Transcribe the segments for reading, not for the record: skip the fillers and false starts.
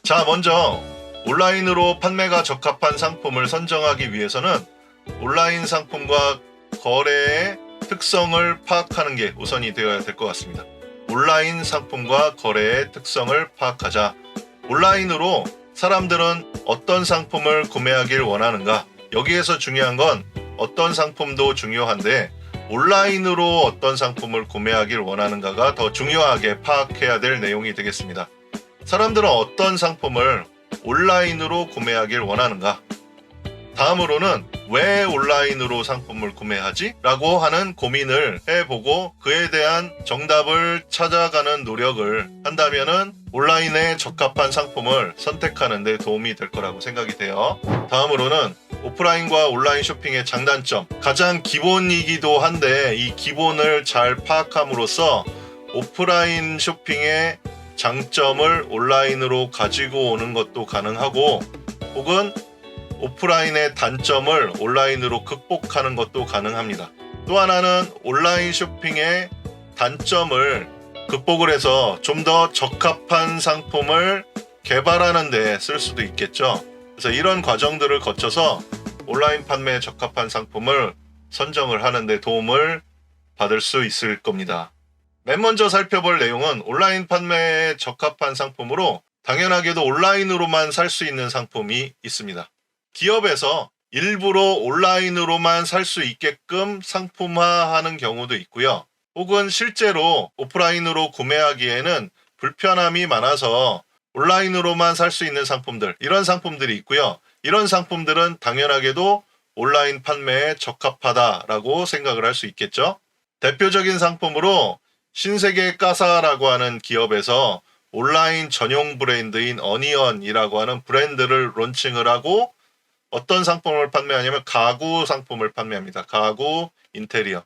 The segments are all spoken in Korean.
자, 먼저 온라인으로 판매가 적합한 상품을 선정하기 위해서는 온라인 상품과 거래의 특성을 파악하는 게 우선이 되어야 될 것 같습니다. 온라인 상품과 거래의 특성을 파악하자. 온라인으로 사람들은 어떤 상품을 구매하길 원하는가? 여기에서 중요한 건 어떤 상품도 중요한데 온라인으로 어떤 상품을 구매하길 원하는가가 더 중요하게 파악해야 될 내용이 되겠습니다. 사람들은 어떤 상품을 온라인으로 구매하길 원하는가? 다음으로는 왜 온라인으로 상품을 구매하지? 라고 하는 고민을 해보고 그에 대한 정답을 찾아가는 노력을 한다면은 온라인에 적합한 상품을 선택하는 데 도움이 될 거라고 생각이 돼요. 다음으로는 오프라인과 온라인 쇼핑의 장단점, 가장 기본이기도 한데 이 기본을 잘 파악함으로써 오프라인 쇼핑의 장점을 온라인으로 가지고 오는 것도 가능하고 혹은 오프라인의 단점을 온라인으로 극복하는 것도 가능합니다. 또 하나는 온라인 쇼핑의 단점을 극복을 해서 좀 더 적합한 상품을 개발하는 데 쓸 수도 있겠죠. 그래서 이런 과정들을 거쳐서 온라인 판매에 적합한 상품을 선정을 하는 데 도움을 받을 수 있을 겁니다. 맨 먼저 살펴볼 내용은 온라인 판매에 적합한 상품으로 당연하게도 온라인으로만 살 수 있는 상품이 있습니다. 기업에서 일부러 온라인으로만 살 수 있게끔 상품화하는 경우도 있고요. 혹은 실제로 오프라인으로 구매하기에는 불편함이 많아서 온라인으로만 살 수 있는 상품들, 이런 상품들이 있고요. 이런 상품들은 당연하게도 온라인 판매에 적합하다라고 생각을 할 수 있겠죠. 대표적인 상품으로 신세계 까사라고 하는 기업에서 온라인 전용 브랜드인 어니언이라고 하는 브랜드를 론칭을 하고 어떤 상품을 판매하냐면 가구 상품을 판매합니다. 가구 인테리어.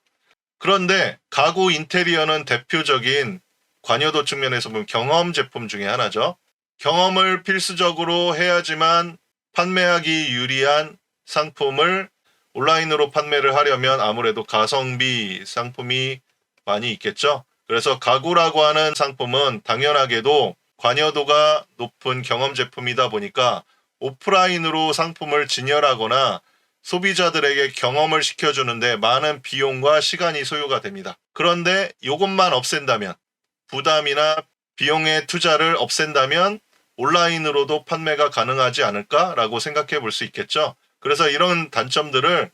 그런데 가구 인테리어는 대표적인 관여도 측면에서 보면 경험 제품 중에 하나죠. 경험을 필수적으로 해야지만 판매하기 유리한 상품을 온라인으로 판매를 하려면 아무래도 가성비 상품이 많이 있겠죠. 그래서 가구라고 하는 상품은 당연하게도 관여도가 높은 경험 제품이다 보니까 오프라인으로 상품을 진열하거나 소비자들에게 경험을 시켜주는데 많은 비용과 시간이 소요가 됩니다. 그런데 이것만 없앤다면, 부담이나 비용의 투자를 없앤다면 온라인으로도 판매가 가능하지 않을까라고 생각해 볼 수 있겠죠. 그래서 이런 단점들을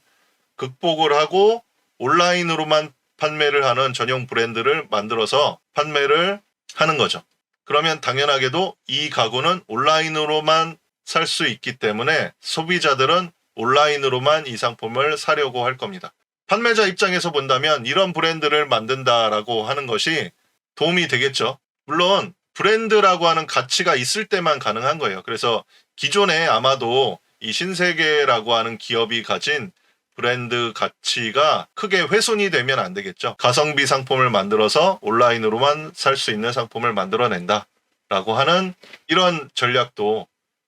극복을 하고 온라인으로만 판매를 하는 전용 브랜드를 만들어서 판매를 하는 거죠. 그러면 당연하게도 이 가구는 온라인으로만 살 수 있기 때문에 소비자들은 온라인으로만 이 상품을 사려고 할 겁니다. 판매자 입장에서 본다면 이런 브랜드를 만든다라고 하는 것이 도움이 되겠죠. 물론 브랜드라고 하는 가치가 있을 때만 가능한 거예요. 그래서 기존에 아마도 이 신세계라고 하는 기업이 가진 브랜드 가치가 크게 훼손이 되면 안 되겠죠. 가성비 상품을 만들어서 온라인으로만 살 수 있는 상품을 만들어낸다 라고 하는 이런 전략도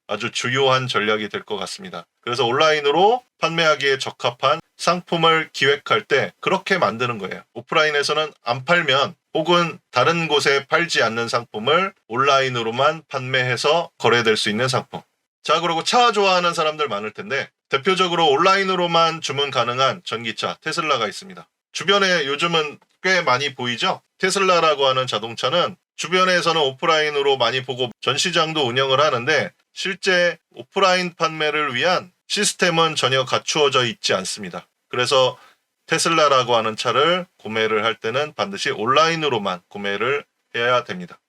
아주 주요한 전략이 될 것 같습니다. 그래서 온라인으로 판매하기에 적합한 상품을 기획할 때 그렇게 만드는 거예요. 오프라인에서는 안 팔면 혹은 다른 곳에 팔지 않는 상품을 온라인으로만 판매해서 거래될 수 있는 상품. 자, 그리고 차 좋아하는 사람들 많을 텐데 대표적으로 온라인으로만 주문 가능한 전기차 테슬라가 있습니다. 주변에 요즘은 꽤 많이 보이죠? 테슬라라고 하는 자동차는 주변에서는 오프라인으로 많이 보고 전시장도 운영을 하는데 실제 오프라인 판매를 위한 시스템은 전혀 갖추어져 있지 않습니다. 그래서 테슬라라고 하는 차를 구매를 할 때는 반드시 온라인으로만 구매를 해야 됩니다.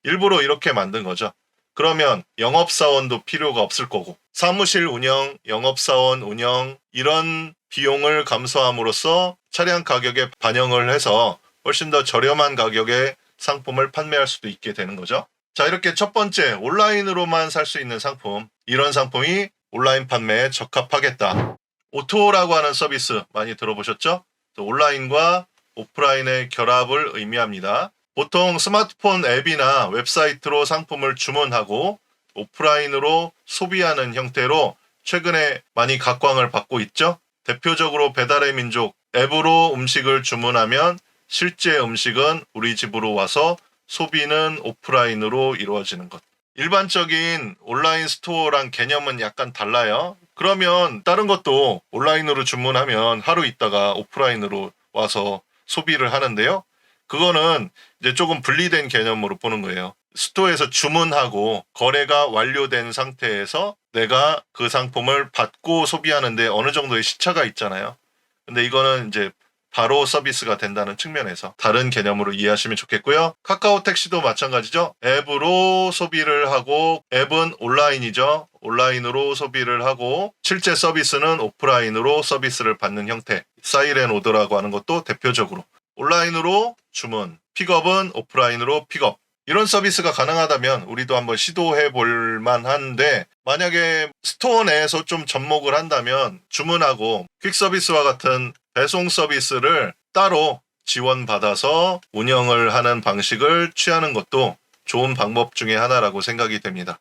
일부러 이렇게 만든 거죠. 그러면 영업사원도 필요가 없을 거고 사무실 운영, 영업사원 운영 이런 비용을 감소함으로써 차량 가격에 반영을 해서 훨씬 더 저렴한 가격에 상품을 판매할 수도 있게 되는 거죠. 자, 이렇게 첫 번째 온라인으로만 살 수 있는 상품, 이런 상품이 온라인 판매에 적합하겠다. 오토라고 하는 서비스 많이 들어보셨죠? 온라인과 오프라인의 결합을 의미합니다. 보통 스마트폰 앱이나 웹사이트로 상품을 주문하고 오프라인으로 소비하는 형태로 최근에 많이 각광을 받고 있죠. 대표적으로 배달의 민족 앱으로 음식을 주문하면 실제 음식은 우리 집으로 와서 소비는 오프라인으로 이루어지는 것. 일반적인 온라인 스토어랑 개념은 약간 달라요. 그러면 다른 것도 온라인으로 주문하면 하루 있다가 오프라인으로 와서 소비를 하는데요. 그거는 이제 조금 분리된 개념으로 보는 거예요. 스토어에서 주문하고 거래가 완료된 상태에서 내가 그 상품을 받고 소비하는데 어느 정도의 시차가 있잖아요. 근데 이거는 이제 바로 서비스가 된다는 측면에서 다른 개념으로 이해하시면 좋겠고요. 카카오 택시도 마찬가지죠. 앱으로 소비를 하고, 앱은 온라인이죠. 온라인으로 소비를 하고, 실제 서비스는 오프라인으로 서비스를 받는 형태. 사이렌 오더라고 하는 것도 대표적으로 온라인으로 주문, 픽업은 오프라인으로 픽업. 이런 서비스가 가능하다면 우리도 한번 시도해 볼 만한데, 만약에 스토어 내에서 좀 접목을 한다면 주문하고 퀵 서비스와 같은 배송 서비스를 따로 지원받아서 운영을 하는 방식을 취하는 것도 좋은 방법 중에 하나라고 생각이 됩니다.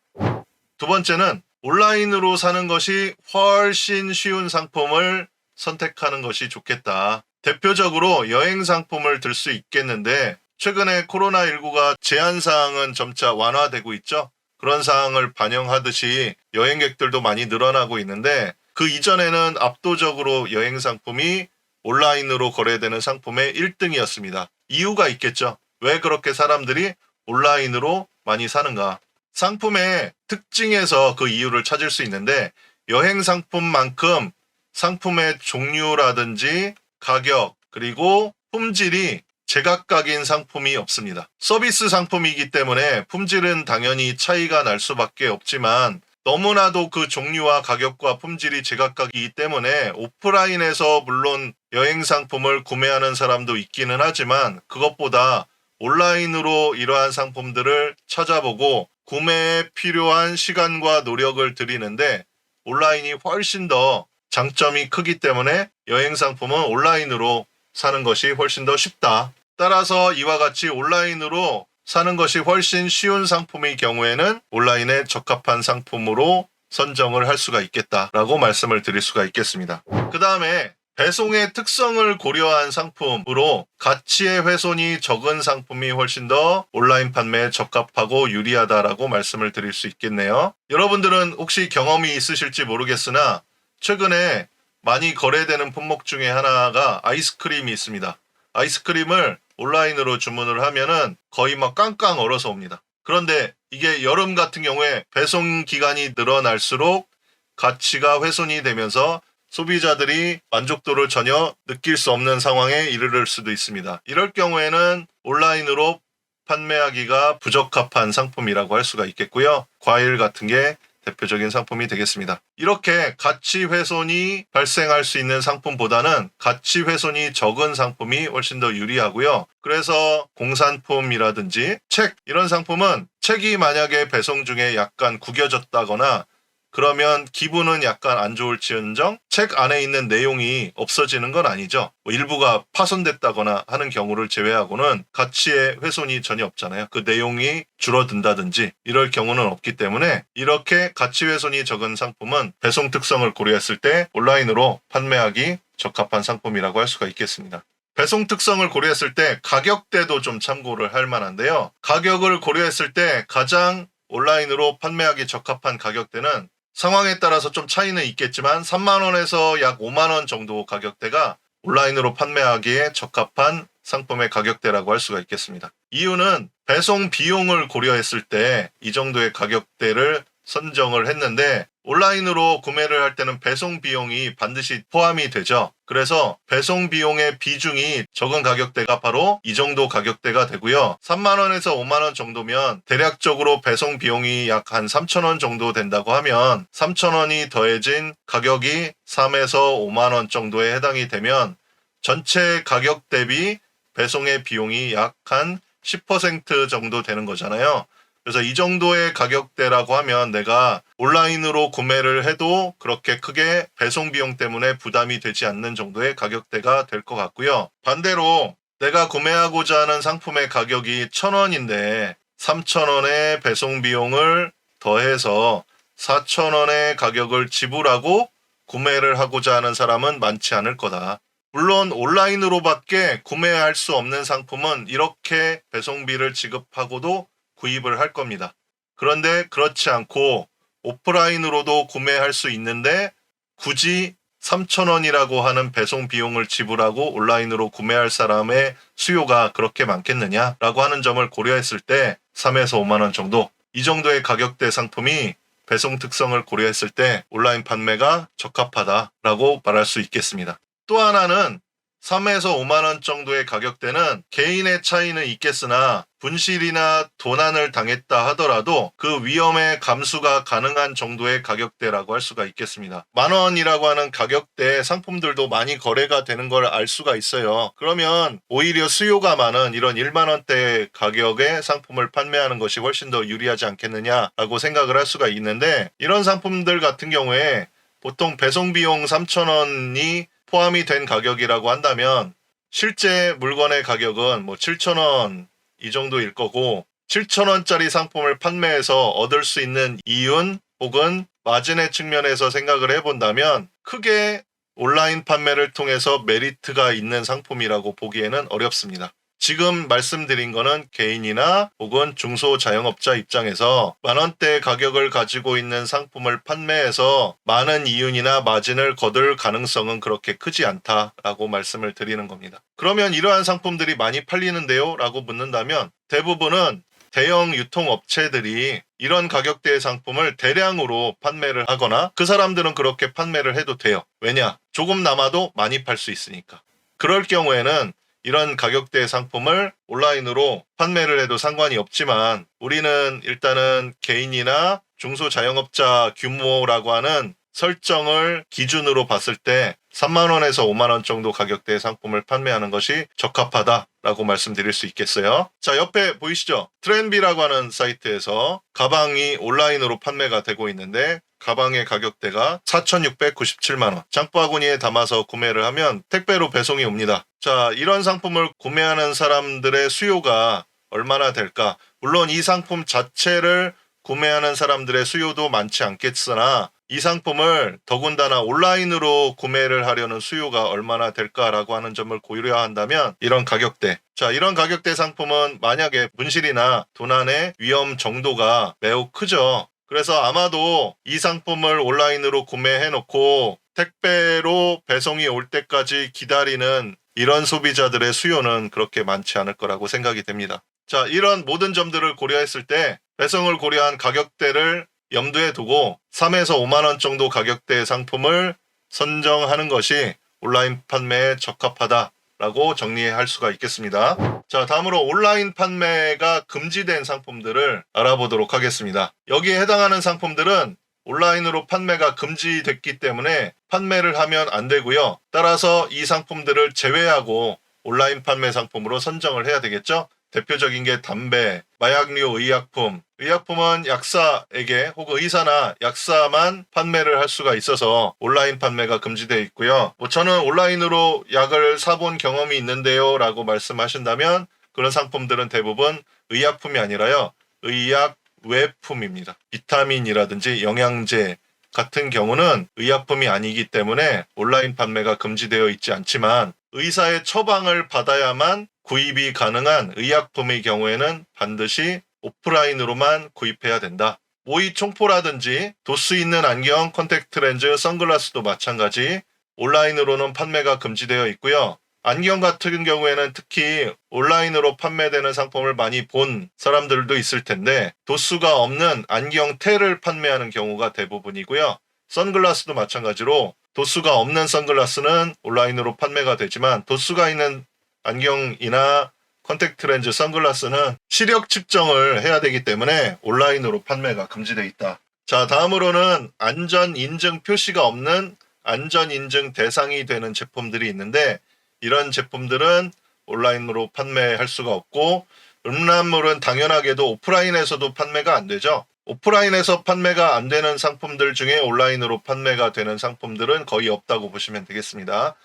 두 번째는 온라인으로 사는 것이 훨씬 쉬운 상품을 선택하는 것이 좋겠다. 대표적으로 여행 상품을 들 수 있겠는데, 최근에 코로나19가 제한 사항은 점차 완화되고 있죠. 그런 사항을 반영하듯이 여행객들도 많이 늘어나고 있는데, 그 이전에는 압도적으로 여행 상품이 온라인으로 거래되는 상품의 1등이었습니다. 이유가 있겠죠. 왜 그렇게 사람들이 온라인으로 많이 사는가? 상품의 특징에서 그 이유를 찾을 수 있는데, 여행 상품만큼 상품의 종류라든지 가격, 그리고 품질이 제각각인 상품이 없습니다. 서비스 상품이기 때문에 품질은 당연히 차이가 날 수밖에 없지만, 너무나도 그 종류와 가격과 품질이 제각각이기 때문에 오프라인에서 물론 여행 상품을 구매하는 사람도 있기는 하지만, 그것보다 온라인으로 이러한 상품들을 찾아보고 구매에 필요한 시간과 노력을 들이는데 온라인이 훨씬 더 장점이 크기 때문에 여행 상품은 온라인으로 사는 것이 훨씬 더 쉽다. 따라서 이와 같이 온라인으로 사는 것이 훨씬 쉬운 상품의 경우에는 온라인에 적합한 상품으로 선정을 할 수가 있겠다라고 말씀을 드릴 수가 있겠습니다. 그 다음에 배송의 특성을 고려한 상품으로 가치의 훼손이 적은 상품이 훨씬 더 온라인 판매에 적합하고 유리하다라고 말씀을 드릴 수 있겠네요. 여러분들은 혹시 경험이 있으실지 모르겠으나 최근에 많이 거래되는 품목 중에 하나가 아이스크림이 있습니다. 아이스크림을 온라인으로 주문을 하면은 거의 막 깡깡 얼어서 옵니다. 그런데 이게 여름 같은 경우에 배송 기간이 늘어날수록 가치가 훼손이 되면서 소비자들이 만족도를 전혀 느낄 수 없는 상황에 이르를 수도 있습니다. 이럴 경우에는 온라인으로 판매하기가 부적합한 상품이라고 할 수가 있겠고요. 과일 같은 게 대표적인 상품이 되겠습니다. 이렇게 가치 훼손이 발생할 수 있는 상품보다는 가치 훼손이 적은 상품이 훨씬 더 유리하고요. 그래서 공산품이라든지 책, 이런 상품은 책이 만약에 배송 중에 약간 구겨졌다거나 그러면 기분은 약간 안 좋을지언정 책 안에 있는 내용이 없어지는 건 아니죠. 뭐 일부가 파손됐다거나 하는 경우를 제외하고는 가치의 훼손이 전혀 없잖아요. 그 내용이 줄어든다든지 이럴 경우는 없기 때문에 이렇게 가치 훼손이 적은 상품은 배송 특성을 고려했을 때 온라인으로 판매하기 적합한 상품이라고 할 수가 있겠습니다. 배송 특성을 고려했을 때 가격대도 좀 참고를 할 만한데요. 가격을 고려했을 때 가장 온라인으로 판매하기 적합한 가격대는 상황에 따라서 좀 차이는 있겠지만 3만 원에서 약 5만 원 정도 가격대가 온라인으로 판매하기에 적합한 상품의 가격대라고 할 수가 있겠습니다. 이유는 배송 비용을 고려했을 때 이 정도의 가격대를 선정을 했는데 온라인으로 구매를 할 때는 배송 비용이 반드시 포함이 되죠. 그래서 배송 비용의 비중이 적은 가격대가 바로 이 정도 가격대가 되고요. 3만 원에서 5만 원 정도면 대략적으로 배송 비용이 약 한 3천 원 정도 된다고 하면 3천 원이 더해진 가격이 3에서 5만 원 정도에 해당이 되면 전체 가격 대비 배송의 비용이 약 한 10% 정도 되는 거잖아요. 그래서 이 정도의 가격대라고 하면 내가 온라인으로 구매를 해도 그렇게 크게 배송 비용 때문에 부담이 되지 않는 정도의 가격대가 될 것 같고요. 반대로 내가 구매하고자 하는 상품의 가격이 1,000원인데 3,000원의 배송 비용을 더해서 4,000원의 가격을 지불하고 구매를 하고자 하는 사람은 많지 않을 거다. 물론 온라인으로밖에 구매할 수 없는 상품은 이렇게 배송비를 지급하고도 구입을 할 겁니다. 그런데 그렇지 않고 오프라인으로도 구매할 수 있는데 굳이 3,000원이라고 하는 배송 비용을 지불하고 온라인으로 구매할 사람의 수요가 그렇게 많겠느냐라고 하는 점을 고려했을 때 3에서 5만 원 정도, 이 정도의 가격대 상품이 배송 특성을 고려했을 때 온라인 판매가 적합하다라고 말할 수 있겠습니다. 또 하나는 3에서 5만 원 정도의 가격대는 개인의 차이는 있겠으나 분실이나 도난을 당했다 하더라도 그 위험의 감수가 가능한 정도의 가격대라고 할 수가 있겠습니다. 10,000원이라고 하는 가격대 상품들도 많이 거래가 되는 걸 알 수가 있어요. 그러면 오히려 수요가 많은 이런 1만 원대 가격의 상품을 판매하는 것이 훨씬 더 유리하지 않겠느냐라고 생각을 할 수가 있는데, 이런 상품들 같은 경우에 보통 배송 비용 3,000원이 포함이 된 가격이라고 한다면 실제 물건의 가격은 7,000원 이 정도일 거고, 7,000원짜리 상품을 판매해서 얻을 수 있는 이윤 혹은 마진의 측면에서 생각을 해본다면 크게 온라인 판매를 통해서 메리트가 있는 상품이라고 보기에는 어렵습니다. 지금 말씀드린 거는 개인이나 혹은 중소자영업자 입장에서 만원대 가격을 가지고 있는 상품을 판매해서 많은 이윤이나 마진을 거둘 가능성은 그렇게 크지 않다라고 말씀을 드리는 겁니다. 그러면 이러한 상품들이 많이 팔리는데요? 라고 묻는다면 대부분은 대형 유통업체들이 이런 가격대의 상품을 대량으로 판매를 하거나 그 사람들은 그렇게 판매를 해도 돼요. 왜냐? 조금 남아도 많이 팔 수 있으니까. 그럴 경우에는 이런 가격대의 상품을 온라인으로 판매를 해도 상관이 없지만, 우리는 일단은 개인이나 중소자영업자 규모라고 하는 설정을 기준으로 봤을 때 3만 원에서 5만 원 정도 가격대의 상품을 판매하는 것이 적합하다라고 말씀드릴 수 있겠어요. 자, 옆에 보이시죠? 트렌비라고 하는 사이트에서 가방이 온라인으로 판매가 되고 있는데 가방의 가격대가 4,697만 원. 장바구니에 담아서 구매를 하면 택배로 배송이 옵니다. 자, 이런 상품을 구매하는 사람들의 수요가 얼마나 될까? 물론 이 상품 자체를 구매하는 사람들의 수요도 많지 않겠으나 이 상품을 더군다나 온라인으로 구매를 하려는 수요가 얼마나 될까라고 하는 점을 고려한다면 이런 가격대, 자, 이런 가격대 상품은 만약에 분실이나 도난의 위험 정도가 매우 크죠. 그래서 아마도 이 상품을 온라인으로 구매해놓고 택배로 배송이 올 때까지 기다리는 이런 소비자들의 수요는 그렇게 많지 않을 거라고 생각이 됩니다. 자, 이런 모든 점들을 고려했을 때 배송을 고려한 가격대를 염두에 두고 3에서 5만 원 정도 가격대의 상품을 선정하는 것이 온라인 판매에 적합하다라고 정리할 수가 있겠습니다. 자, 다음으로 온라인 판매가 금지된 상품들을 알아보도록 하겠습니다. 여기에 해당하는 상품들은 온라인으로 판매가 금지됐기 때문에 판매를 하면 안 되고요. 따라서 이 상품들을 제외하고 온라인 판매 상품으로 선정을 해야 되겠죠. 대표적인 게 담배, 마약류 의약품. 의약품은 약사에게 혹은 의사나 약사만 판매를 할 수가 있어서 온라인 판매가 금지되어 있고요. 저는 온라인으로 약을 사본 경험이 있는데요 라고 말씀하신다면 그런 상품들은 대부분 의약품이 아니라요, 의약 외품입니다. 비타민이라든지 영양제 같은 경우는 의약품이 아니기 때문에 온라인 판매가 금지되어 있지 않지만 의사의 처방을 받아야만 구입이 가능한 의약품의 경우에는 반드시 오프라인으로만 구입해야 된다. 모의 총포라든지 도수 있는 안경, 컨택트 렌즈, 선글라스도 마찬가지 온라인으로는 판매가 금지되어 있고요. 안경 같은 경우에는 특히 온라인으로 판매되는 상품을 많이 본 사람들도 있을 텐데 도수가 없는 안경테를 판매하는 경우가 대부분이고요. 선글라스도 마찬가지로 도수가 없는 선글라스는 온라인으로 판매가 되지만 도수가 있는 안경이나 컨택트 렌즈, 선글라스는 시력 측정을 해야 되기 때문에 온라인으로 판매가 금지되어 있다. 자, 다음으로는 안전 인증 표시가 없는 안전 인증 대상이 되는 제품들이 있는데 이런 제품들은 온라인으로 판매할 수가 없고, 음란물은 당연하게도 오프라인에서도 판매가 안 되죠. 오프라인에서 판매가 안 되는 상품들 중에 온라인으로 판매가 되는 상품들은 거의 없다고 보시면 되겠습니다.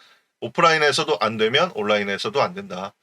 오프라인에서도 안 되면 온라인에서도 안 된다.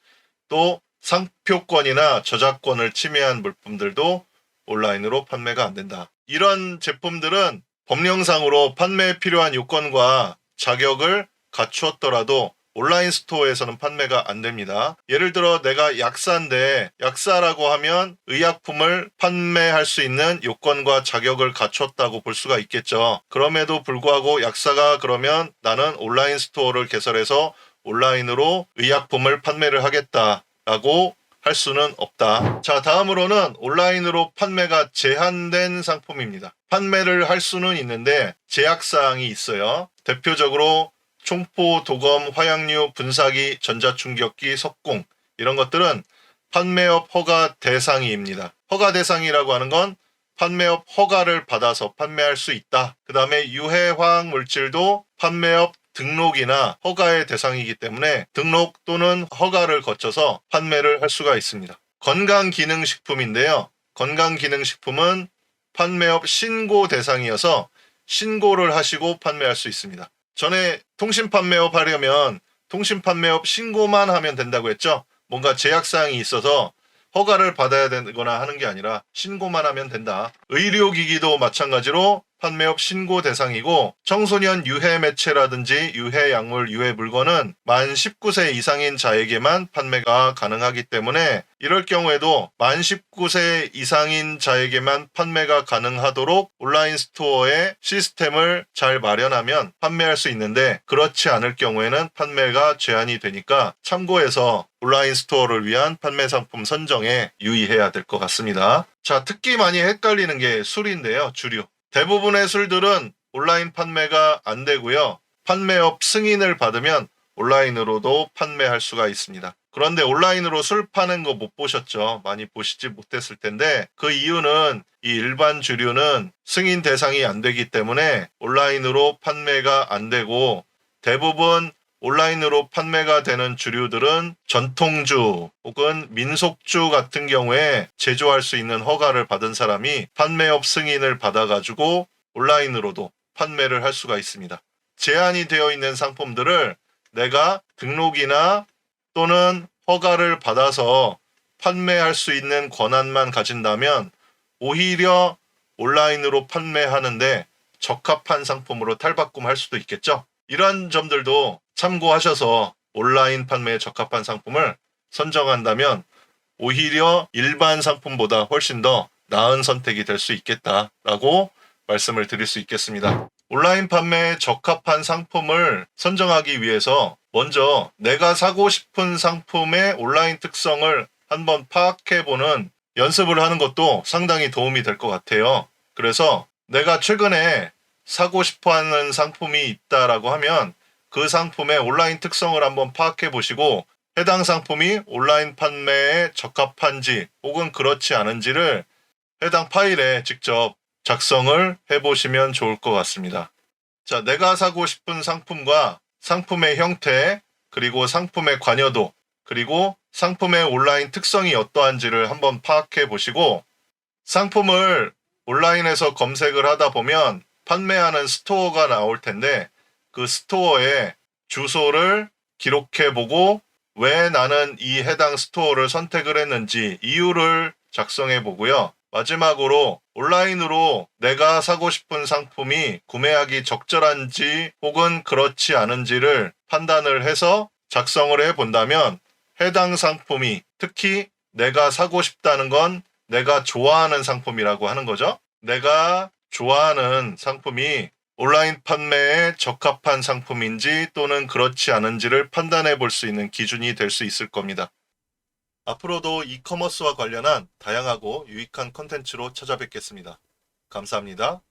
또 상표권이나 저작권을 침해한 물품들도 온라인으로 판매가 안 된다. 이런 제품들은 법령상으로 판매에 필요한 요건과 자격을 갖추었더라도 온라인 스토어에서는 판매가 안 됩니다. 예를 들어 내가 약사인데 약사라고 하면 의약품을 판매할 수 있는 요건과 자격을 갖췄다고 볼 수가 있겠죠. 그럼에도 불구하고 약사가 그러면 나는 온라인 스토어를 개설해서 온라인으로 의약품을 판매를 하겠다라고 할 수는 없다. 자, 다음으로는 온라인으로 판매가 제한된 상품입니다. 판매를 할 수는 있는데 제약사항이 있어요. 대표적으로 총포, 도검, 화약류, 분사기, 전자충격기, 석궁 이런 것들은 판매업 허가 대상이입니다. 허가 대상이라고 하는 건 판매업 허가를 받아서 판매할 수 있다. 그 다음에 유해 화학 물질도 판매업 등록이나 허가의 대상이기 때문에 등록 또는 허가를 거쳐서 판매를 할 수가 있습니다. 건강기능식품인데요. 건강기능식품은 판매업 신고 대상이어서 신고를 하시고 판매할 수 있습니다. 전에 통신판매업 하려면 통신판매업 신고만 하면 된다고 했죠. 뭔가 제약사항이 있어서 허가를 받아야 되거나 하는 게 아니라 신고만 하면 된다. 의료기기도 마찬가지로 판매업 신고 대상이고 청소년 유해 매체라든지 유해 약물, 유해 물건은 만 19세 이상인 자에게만 판매가 가능하기 때문에 이럴 경우에도 만 19세 이상인 자에게만 판매가 가능하도록 온라인 스토어의 시스템을 잘 마련하면 판매할 수 있는데 그렇지 않을 경우에는 판매가 제한이 되니까 참고해서 온라인 스토어를 위한 판매 상품 선정에 유의해야 될 것 같습니다. 자, 특히 많이 헷갈리는 게 술인데요. 주류. 대부분의 술들은 온라인 판매가 안 되고요. 판매업 승인을 받으면 온라인으로도 판매할 수가 있습니다. 그런데 온라인으로 술 파는 거 못 보셨죠? 많이 보시지 못했을 텐데 그 이유는 이 일반 주류는 승인 대상이 안 되기 때문에 온라인으로 판매가 안 되고 대부분 온라인으로 판매가 되는 주류들은 전통주 혹은 민속주 같은 경우에 제조할 수 있는 허가를 받은 사람이 판매업 승인을 받아가지고 온라인으로도 판매를 할 수가 있습니다. 제한이 되어 있는 상품들을 내가 등록이나 또는 허가를 받아서 판매할 수 있는 권한만 가진다면 오히려 온라인으로 판매하는데 적합한 상품으로 탈바꿈할 수도 있겠죠. 이런 점들도 참고하셔서 온라인 판매에 적합한 상품을 선정한다면 오히려 일반 상품보다 훨씬 더 나은 선택이 될 수 있겠다라고 말씀을 드릴 수 있겠습니다. 온라인 판매에 적합한 상품을 선정하기 위해서 먼저 내가 사고 싶은 상품의 온라인 특성을 한번 파악해보는 연습을 하는 것도 상당히 도움이 될 것 같아요. 그래서 내가 최근에 사고 싶어하는 상품이 있다라고 하면 그 상품의 온라인 특성을 한번 파악해 보시고 해당 상품이 온라인 판매에 적합한지 혹은 그렇지 않은지를 해당 파일에 직접 작성을 해보시면 좋을 것 같습니다. 자, 내가 사고 싶은 상품과 상품의 형태, 그리고 상품의 관여도, 그리고 상품의 온라인 특성이 어떠한지를 한번 파악해 보시고 상품을 온라인에서 검색을 하다 보면 판매하는 스토어가 나올 텐데 그 스토어의 주소를 기록해 보고 왜 나는 이 해당 스토어를 선택을 했는지 이유를 작성해 보고요. 마지막으로 온라인으로 내가 사고 싶은 상품이 구매하기 적절한지 혹은 그렇지 않은지를 판단을 해서 작성을 해 본다면 해당 상품이 특히 내가 사고 싶다는 건 내가 좋아하는 상품이라고 하는 거죠. 내가 좋아하는 상품이 온라인 판매에 적합한 상품인지 또는 그렇지 않은지를 판단해 볼 수 있는 기준이 될 수 있을 겁니다. 앞으로도 이커머스와 관련한 다양하고 유익한 컨텐츠로 찾아뵙겠습니다. 감사합니다.